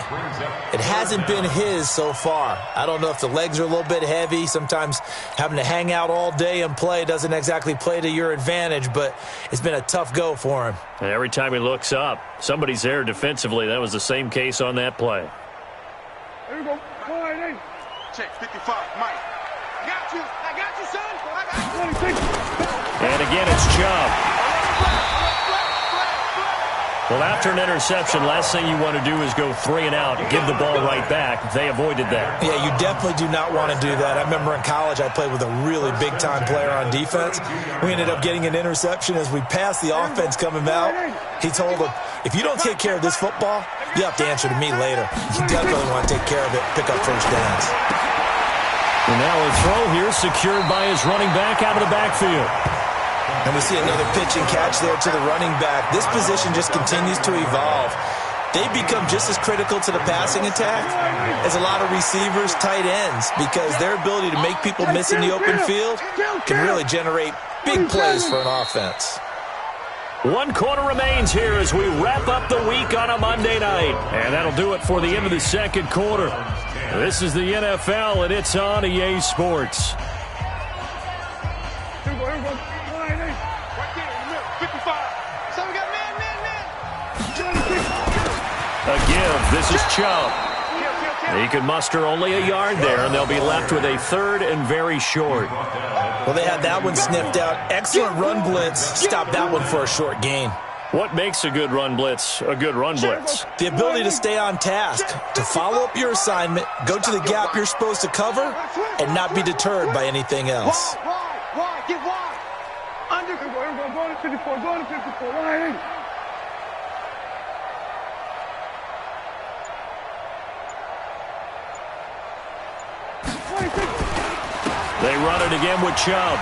[SPEAKER 3] It hasn't been his so far. I don't know if the legs are a little bit heavy. Sometimes having to hang out all day and play doesn't exactly play to your advantage, but it's been a tough go for him.
[SPEAKER 1] And every time he looks up, somebody's there defensively. That was the same case on that play.
[SPEAKER 5] There you go.
[SPEAKER 2] Check 55, Mike. I got you, son. I got you.
[SPEAKER 1] And again, it's Chubb. Well, after an interception, last thing you want to do is go 3 and out, give the ball right back. They avoided that.
[SPEAKER 3] Yeah, you definitely do not want to do that. I remember in college I played with a really big-time player on defense. We ended up getting an interception as we passed the offense coming out. He told him, if you don't take care of this football, you have to answer to me later. You definitely want to take care of it, pick up first downs.
[SPEAKER 1] And now a throw here secured by his running back out of the backfield.
[SPEAKER 3] And we see another pitch and catch there to the running back. This position just continues to evolve. They become just as critical to the passing attack as a lot of receivers, tight ends, because their ability to make people miss in the open field can really generate big plays for an offense.
[SPEAKER 1] 1 quarter remains here as we wrap up the week on a Monday night. And that'll do it for the end of the second quarter. This is the NFL, and it's on EA Sports. A give. This is Chubb. He could muster only a yard there, and they'll be left with a 3rd and very short.
[SPEAKER 3] Well, they had that one sniffed out. Excellent run blitz. Stop that one for a short gain.
[SPEAKER 1] What makes a good run blitz a good run blitz?
[SPEAKER 3] The ability to stay on task, to follow up your assignment, go to the gap you're supposed to cover, and not be deterred by anything else.
[SPEAKER 5] Wide, get wide. Under. Go to 54, go to 54, line in.
[SPEAKER 1] They run it again with Chubb.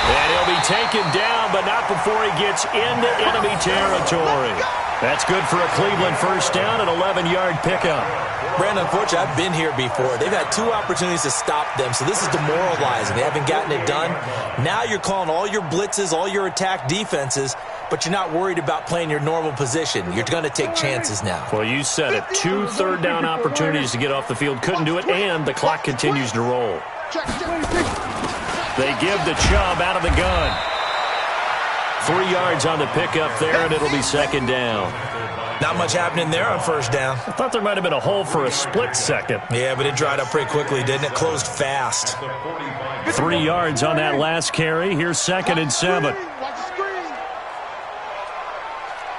[SPEAKER 1] And he'll be taken down, but not before he gets into enemy territory. That's good for a Cleveland first down, an 11-yard pickup.
[SPEAKER 3] Brandon, unfortunately, I've been here before. They've had 2 opportunities to stop them, so this is demoralizing. They haven't gotten it done. Now you're calling all your blitzes, all your attack defenses, but you're not worried about playing your normal position. You're going to take chances now.
[SPEAKER 1] Well, you said it. 2 third-down opportunities to get off the field. Couldn't do it, and the clock continues to roll. They give to Chubb out of the gun. 3 yards on the pickup there, and it'll be 2nd down.
[SPEAKER 3] Not much happening there on first down.
[SPEAKER 1] I thought there might have been a hole for a split second.
[SPEAKER 3] Yeah, but it dried up pretty quickly, didn't it? Closed fast.
[SPEAKER 1] 3 yards on that last carry. Here's 2nd and 7.
[SPEAKER 5] Watch the screen.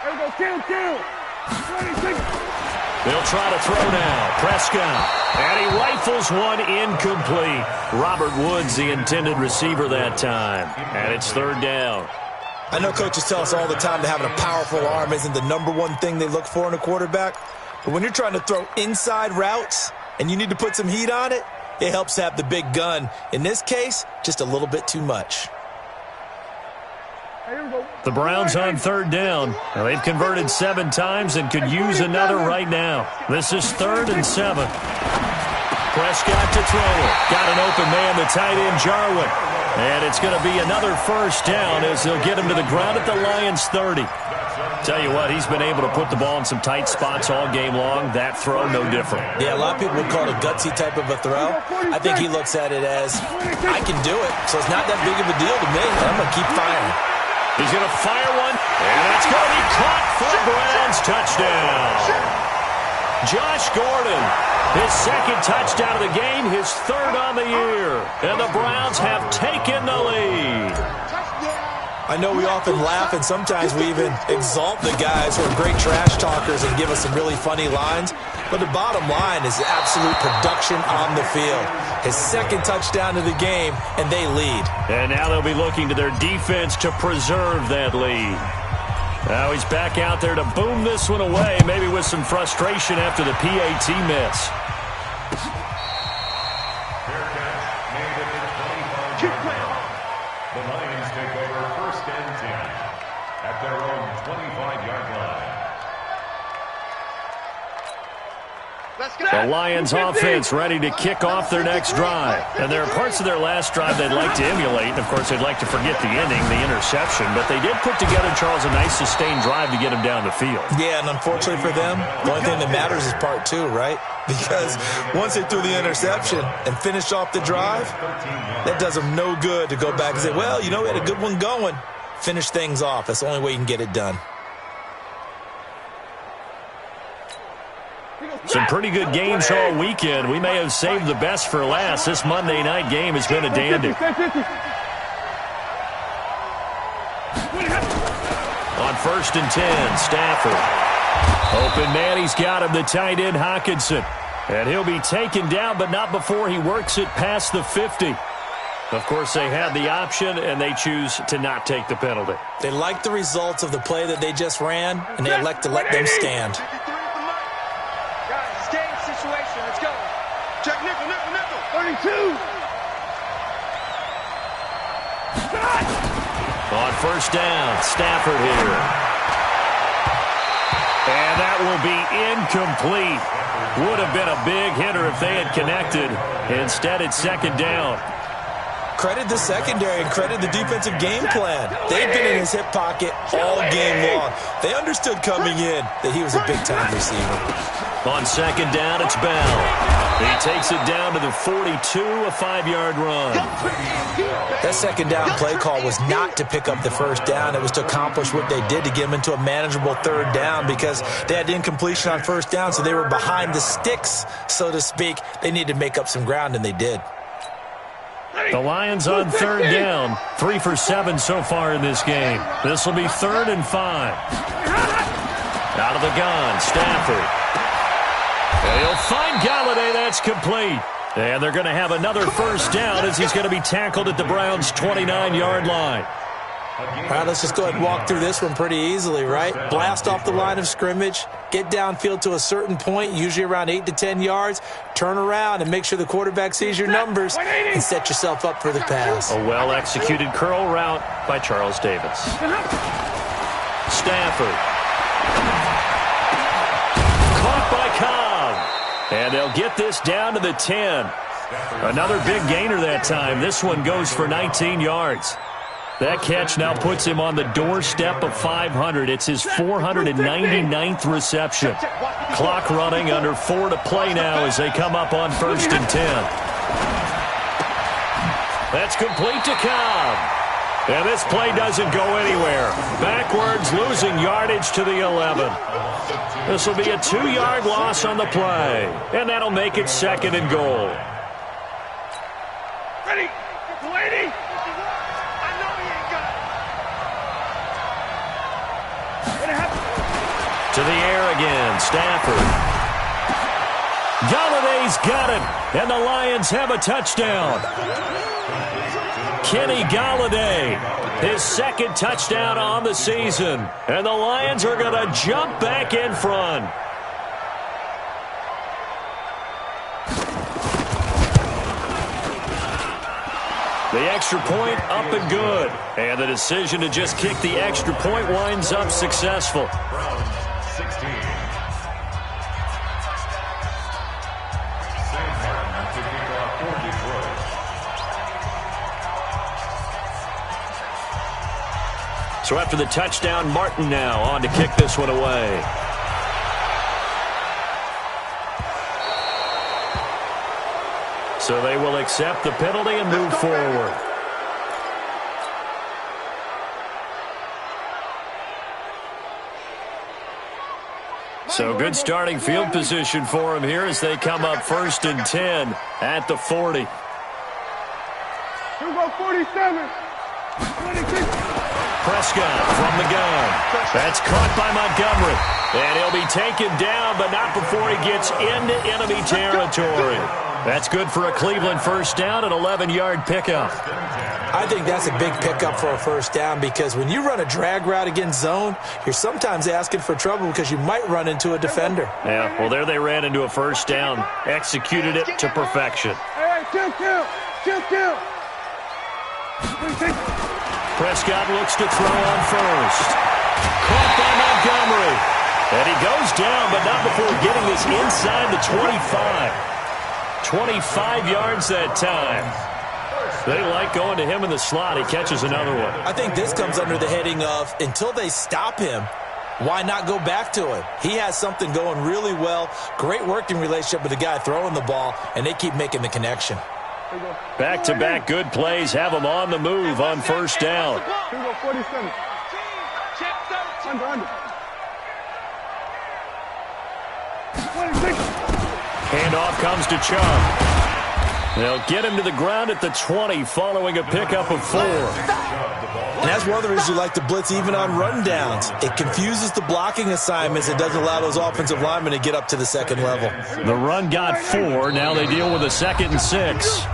[SPEAKER 5] There we go, kill. 26.
[SPEAKER 1] They'll try to throw now. Prescott. And he rifles one incomplete. Robert Woods, the intended receiver that time. And it's 3rd down.
[SPEAKER 3] I know coaches tell us all the time that having a powerful arm isn't the #1 thing they look for in a quarterback. But when you're trying to throw inside routes and you need to put some heat on it, it helps have the big gun. In this case, just a little bit too much.
[SPEAKER 1] The Browns on 3rd down. Now, they've converted 7 times and could use another right now. This is 3rd and 7. Prescott to throw it. Got an open man, the tight end, Jarwin. And it's going to be another first down as they'll get him to the ground at the Lions' 30. Tell you what, he's been able to put the ball in some tight spots all game long. That throw, no different.
[SPEAKER 3] Yeah, a lot of people would call it a gutsy type of a throw. I think he looks at it as, I can do it, so it's not that big of a deal to me. I'm going to keep firing.
[SPEAKER 1] He's going to fire one, and that's going to be caught for a Browns touchdown. Josh Gordon, his 2nd touchdown of the game, his 3rd on the year. And the Browns have taken the lead.
[SPEAKER 3] I know we often laugh, and sometimes we even exalt the guys who are great trash talkers and give us some really funny lines. But the bottom line is absolute production on the field. His 2nd touchdown of the game, and they lead.
[SPEAKER 1] And now they'll be looking to their defense to preserve that lead. Now he's back out there to boom this one away, maybe with some frustration after the PAT miss.
[SPEAKER 4] The Lions take over 1st and 10 at their own 25-yard line.
[SPEAKER 1] The Lions offense ready to kick off their next drive. And there are parts of their last drive they'd like to emulate. And, of course, they'd like to forget the ending, the interception. But they did put together, Charles, a nice sustained drive to get him down the field.
[SPEAKER 3] Yeah, and unfortunately for them, the only thing that matters is part two, right? Because once they threw the interception and finished off the drive, that does them no good to go back and say, well, you know, we had a good one going. Finish things off. That's the only way you can get it done.
[SPEAKER 1] Some pretty good games all weekend. We may have saved the best for last. This Monday night game has been a dandy. On 1st and 10, Stafford. Open man, he's got him, the tight end Hockenson. And he'll be taken down, but not before he works it past the 50. Of course, they had the option, and they choose to not take the penalty.
[SPEAKER 3] They like the results of the play that they just ran, and they elect to let them stand.
[SPEAKER 2] Situation, let's go. Check nickel, nickel, nickel.
[SPEAKER 5] 32.
[SPEAKER 1] On 1st down, Stafford here. And that will be incomplete. Would have been a big hitter if they had connected. Instead, it's 2nd down.
[SPEAKER 3] Credit the secondary and credit the defensive game plan. They've been in his hip pocket all game long. They understood coming in that he was a big-time receiver.
[SPEAKER 1] On 2nd down, it's Bell. He takes it down to the 42, a 5-yard run.
[SPEAKER 3] That 2nd down play call was not to pick up the 1st down. It was to accomplish what they did to get them into a manageable 3rd down because they had incompletion on 1st down, so they were behind the sticks, so to speak. They needed to make up some ground, and they did.
[SPEAKER 1] The Lions on 3rd down. 3 for 7 so far in this game. This will be 3rd and 5. Out of the gun, Stafford. And he'll find Galladay. That's complete. And they're going to have another 1st down as he's going to be tackled at the Browns' 29-yard line.
[SPEAKER 3] All right, let's just go ahead and walk through this one pretty easily, right? Blast off the line of scrimmage, get downfield to a certain point, usually around 8 to 10 yards, turn around and make sure the quarterback sees your numbers and set yourself up for the pass.
[SPEAKER 1] A well-executed curl route by Charles Davis. Stafford. Caught by Cobb. And they'll get this down to the 10. Another big gainer that time. This one goes for 19 yards. That catch now puts him on the doorstep of 500. It's his 499th reception. Clock running, under 4 to play now as they come up on 1st and 10. That's complete to Cobb. And this play doesn't go anywhere. Backwards, losing yardage to the 11. This will be a 2-yard loss on the play. And that'll make it 2nd and goal.
[SPEAKER 5] Ready. Ready.
[SPEAKER 1] To the air again, Stafford. Galladay's got it, and the Lions have a touchdown. Kenny Galladay, his 2nd touchdown on the season, and the Lions are going to jump back in front. The extra point up and good, and the decision to just kick the extra point winds up successful.
[SPEAKER 4] 16.
[SPEAKER 1] So after the touchdown, Martin now on to kick this one away. So they will accept the penalty and move forward. So good starting field position for them here as they come up 1st and 10 at the 40.
[SPEAKER 5] Here we go, 47. 26.
[SPEAKER 1] Prescott from the gun. That's caught by Montgomery. And he'll be taken down, but not before he gets into enemy territory. That's good for a Cleveland 1st down, an 11-yard pickup.
[SPEAKER 3] I think that's a big pickup for a 1st down because when you run a drag route against zone, you're sometimes asking for trouble because you might run into a defender.
[SPEAKER 1] Yeah, well, there they ran into a 1st down, executed it to perfection.
[SPEAKER 5] Hey, kill.
[SPEAKER 1] Prescott looks to throw on 1st. Caught by Montgomery. And he goes down, but not before getting this inside the 25. 25 yards that time. They like going to him in the slot. He catches another one.
[SPEAKER 3] I think this comes under the heading of, until they stop him, why not go back to him? He has something going really well. Great working relationship with the guy throwing the ball, and they keep making the connection.
[SPEAKER 1] Back-to-back good plays have him on the move on first down.
[SPEAKER 5] Here we go, 47. Under. 26.
[SPEAKER 1] Handoff comes to Chubb. They'll get him to the ground at the 20 following a pickup of 4.
[SPEAKER 3] And that's one of the reasons you like to blitz even on rundowns. It confuses the blocking assignments. It doesn't allow those offensive linemen to get up to the second level.
[SPEAKER 1] The run got 4. Now they deal with a 2nd and 6.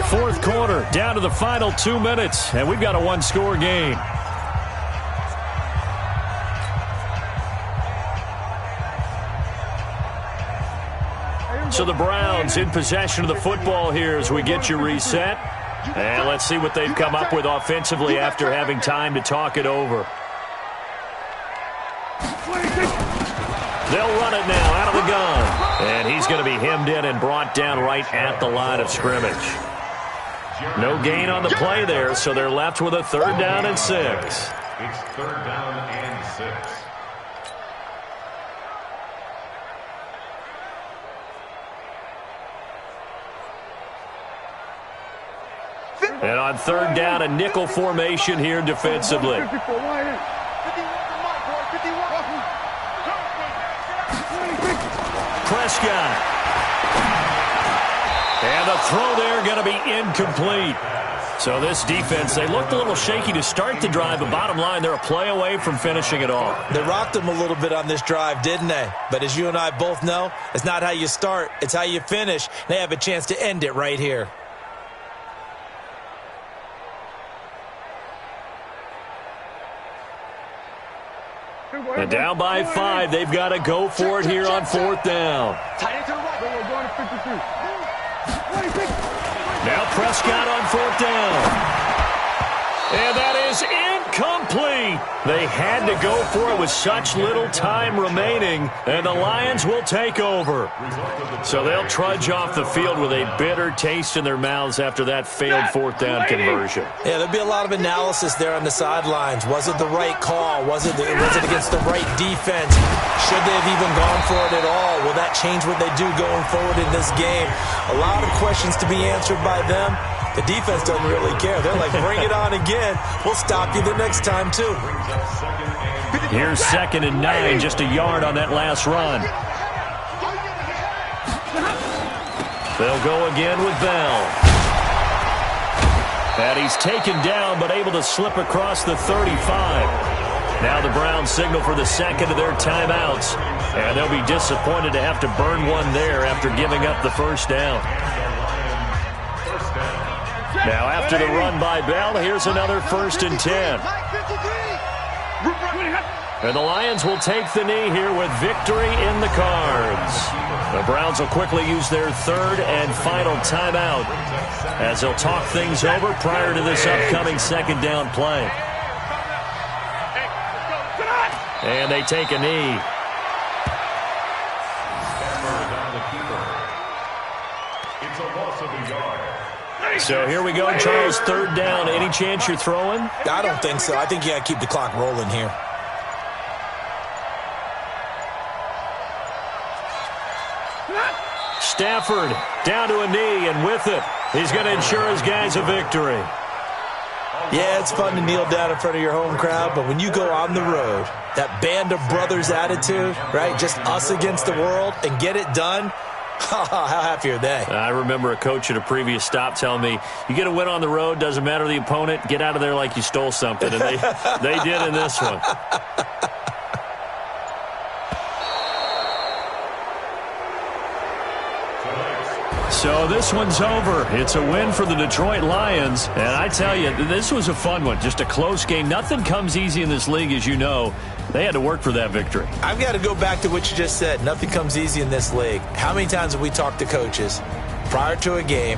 [SPEAKER 1] Fourth quarter, down to the final 2 minutes, and we've got a one-score game. So the Browns in possession of the football here as we get you reset. And let's see what they've come up with offensively after having time to talk it over. They'll run it now out of the gun. And he's going to be hemmed in and brought down right at the line of scrimmage. No gain on the play there, so they're left with a 3rd down and 6.
[SPEAKER 4] It's 3rd down and 6.
[SPEAKER 1] And on 3rd down, a nickel formation here defensively. Prescott. And the throw there going to be incomplete. So this defense, they looked a little shaky to start the drive, but bottom line, they're a play away from finishing it off.
[SPEAKER 3] They rocked them a little bit on this drive, didn't they? But as you and I both know, it's not how you start, it's how you finish. They have a chance to end it right here.
[SPEAKER 1] And down by 5, they've got to go for it here on 4th down. Now Prescott on 4th down. And that is incomplete. They had to go for it with such little time remaining, and the Lions will take over. So they'll trudge off the field with a bitter taste in their mouths after that failed 4th down conversion.
[SPEAKER 3] Yeah, there'll be a lot of analysis there on the sidelines. Was it the right call? Was it against the right defense? Should they have even gone for it at all? Will that change what they do going forward in this game? A lot of questions to be answered by them. The defense doesn't really care. They're like, bring it on again. We'll stop you the next time, too.
[SPEAKER 1] Here's 2nd and 9, just a yard on that last run. They'll go again with Bell. And he's taken down, but able to slip across the 35. Now the Browns signal for the 2nd of their timeouts. And they'll be disappointed to have to burn one there after giving up the 1st down. Now after the run by Bell, here's another 1st and 10. And the Lions will take the knee here with victory in the cards. The Browns will quickly use their 3rd and final timeout as they'll talk things over prior to this upcoming 2nd down play. And they take a knee.
[SPEAKER 4] It's a loss of a yard.
[SPEAKER 1] So here we go, Charles, 3rd down. Any chance you're throwing?
[SPEAKER 3] I don't think so. I think you got to keep the clock rolling here.
[SPEAKER 1] Stafford down to a knee, and with it, he's going to ensure his guys a victory.
[SPEAKER 3] Yeah, it's fun to kneel down in front of your home crowd, but when you go on the road, that band of brothers attitude, right, just us against the world, and get it done, how happy are they?
[SPEAKER 1] I remember a coach at a previous stop telling me, you get a win on the road, doesn't matter the opponent, get out of there like you stole something, and they did in this one. So this one's over. It's a win for the Detroit Lions. And I tell you, this was a fun one. Just a close game. Nothing comes easy in this league, as you know. They had to work for that victory.
[SPEAKER 3] I've got to go back to what you just said. Nothing comes easy in this league. How many times have we talked to coaches prior to a game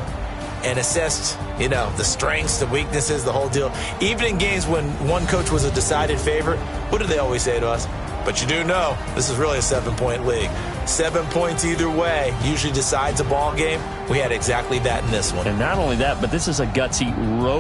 [SPEAKER 3] and assessed, the strengths, the weaknesses, the whole deal? Even in games when one coach was a decided favorite, what did they always say to us? But you do know this is really a 7-point league. 7 points either way usually decides a ball game. We had exactly that in this one.
[SPEAKER 1] And not only that, but this is a gutsy road.